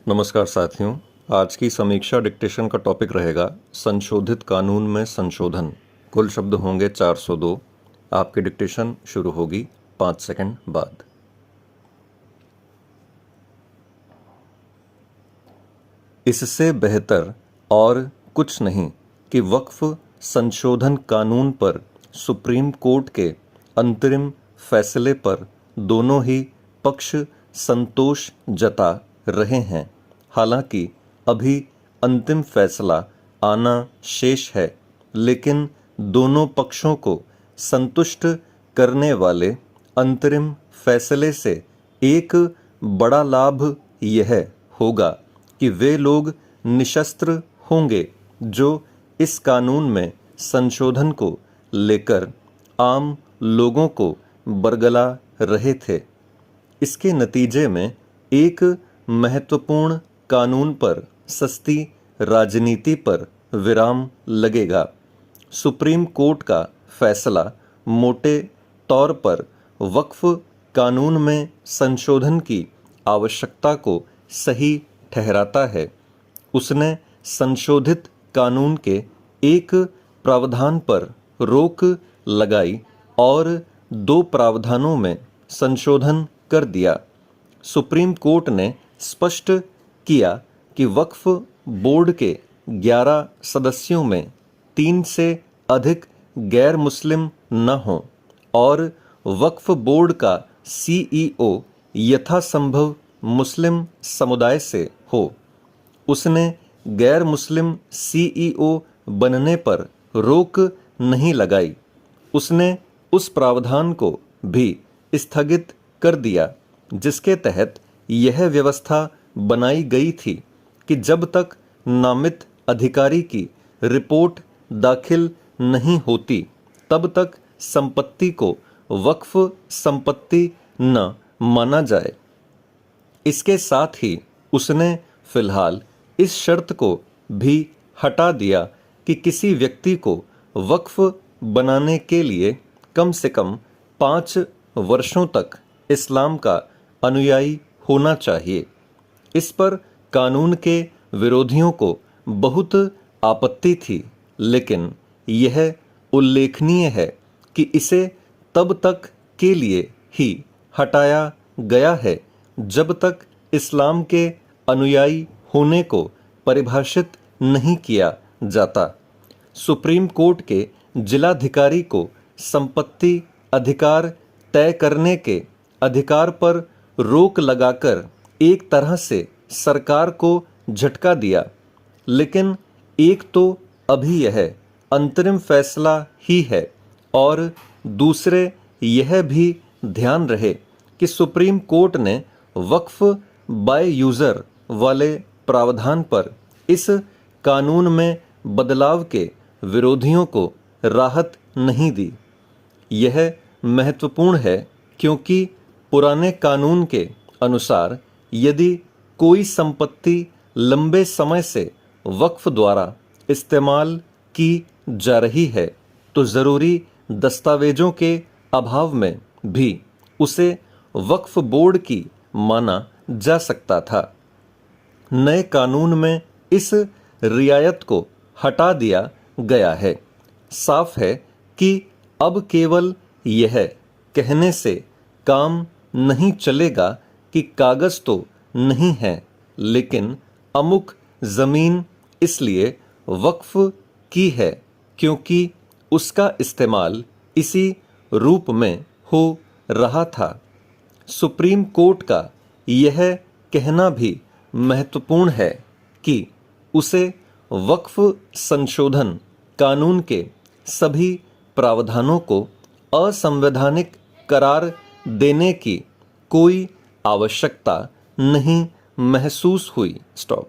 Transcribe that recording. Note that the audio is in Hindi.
नमस्कार साथियों। आज की समीक्षा डिक्टेशन का टॉपिक रहेगा संशोधित कानून में संशोधन। कुल शब्द होंगे 402। आपकी डिक्टेशन शुरू होगी 5 सेकंड बाद। इससे बेहतर और कुछ नहीं कि वक्फ संशोधन कानून पर सुप्रीम कोर्ट के अंतरिम फैसले पर दोनों ही पक्ष संतोष जता रहे हैं। हालांकि अभी अंतिम फैसला आना शेष है, लेकिन दोनों पक्षों को संतुष्ट करने वाले अंतरिम फैसले से एक बड़ा लाभ यह होगा कि वे लोग निशस्त्र होंगे जो इस कानून में संशोधन को लेकर आम लोगों को बरगला रहे थे। इसके नतीजे में एक महत्वपूर्ण कानून पर सस्ती राजनीति पर विराम लगेगा। सुप्रीम कोर्ट का फैसला मोटे तौर पर वक्फ कानून में संशोधन की आवश्यकता को सही ठहराता है। उसने संशोधित कानून के एक प्रावधान पर रोक लगाई और 2 प्रावधानों में संशोधन कर दिया। सुप्रीम कोर्ट ने स्पष्ट किया कि वक्फ बोर्ड के 11 सदस्यों में 3 से अधिक गैर मुस्लिम न हों और वक्फ बोर्ड का सीईओ यथासंभव मुस्लिम समुदाय से हो। उसने गैर मुस्लिम सीईओ बनने पर रोक नहीं लगाई। उसने उस प्रावधान को भी स्थगित कर दिया जिसके तहत यह व्यवस्था बनाई गई थी कि जब तक नामित अधिकारी की रिपोर्ट दाखिल नहीं होती तब तक संपत्ति को वक्फ संपत्ति न माना जाए। इसके साथ ही उसने फिलहाल इस शर्त को भी हटा दिया कि किसी व्यक्ति को वक्फ बनाने के लिए कम से कम 5 वर्षों तक इस्लाम का अनुयायी होना चाहिए। इस पर कानून के विरोधियों को बहुत आपत्ति थी, लेकिन यह उल्लेखनीय है कि इसे तब तक के लिए ही हटाया गया है जब तक इस्लाम के अनुयायी होने को परिभाषित नहीं किया जाता। सुप्रीम कोर्ट के जिलाधिकारी को संपत्ति अधिकार तय करने के अधिकार पर रोक लगाकर एक तरह से सरकार को झटका दिया, लेकिन एक तो अभी यह अंतरिम फैसला ही है और दूसरे यह भी ध्यान रहे कि सुप्रीम कोर्ट ने वक्फ बाय यूज़र वाले प्रावधान पर इस कानून में बदलाव के विरोधियों को राहत नहीं दी। यह महत्वपूर्ण है क्योंकि पुराने कानून के अनुसार यदि कोई संपत्ति लंबे समय से वक्फ द्वारा इस्तेमाल की जा रही है तो ज़रूरी दस्तावेजों के अभाव में भी उसे वक्फ बोर्ड की माना जा सकता था। नए कानून में इस रियायत को हटा दिया गया है। साफ है कि अब केवल यह कहने से काम नहीं चलेगा कि कागज तो नहीं है, लेकिन अमुक ज़मीन इसलिए वक्फ की है क्योंकि उसका इस्तेमाल इसी रूप में हो रहा था। सुप्रीम कोर्ट का यह कहना भी महत्वपूर्ण है कि उसे वक्फ संशोधन कानून के सभी प्रावधानों को असंवैधानिक करार देने की कोई आवश्यकता नहीं महसूस हुई। स्टॉप।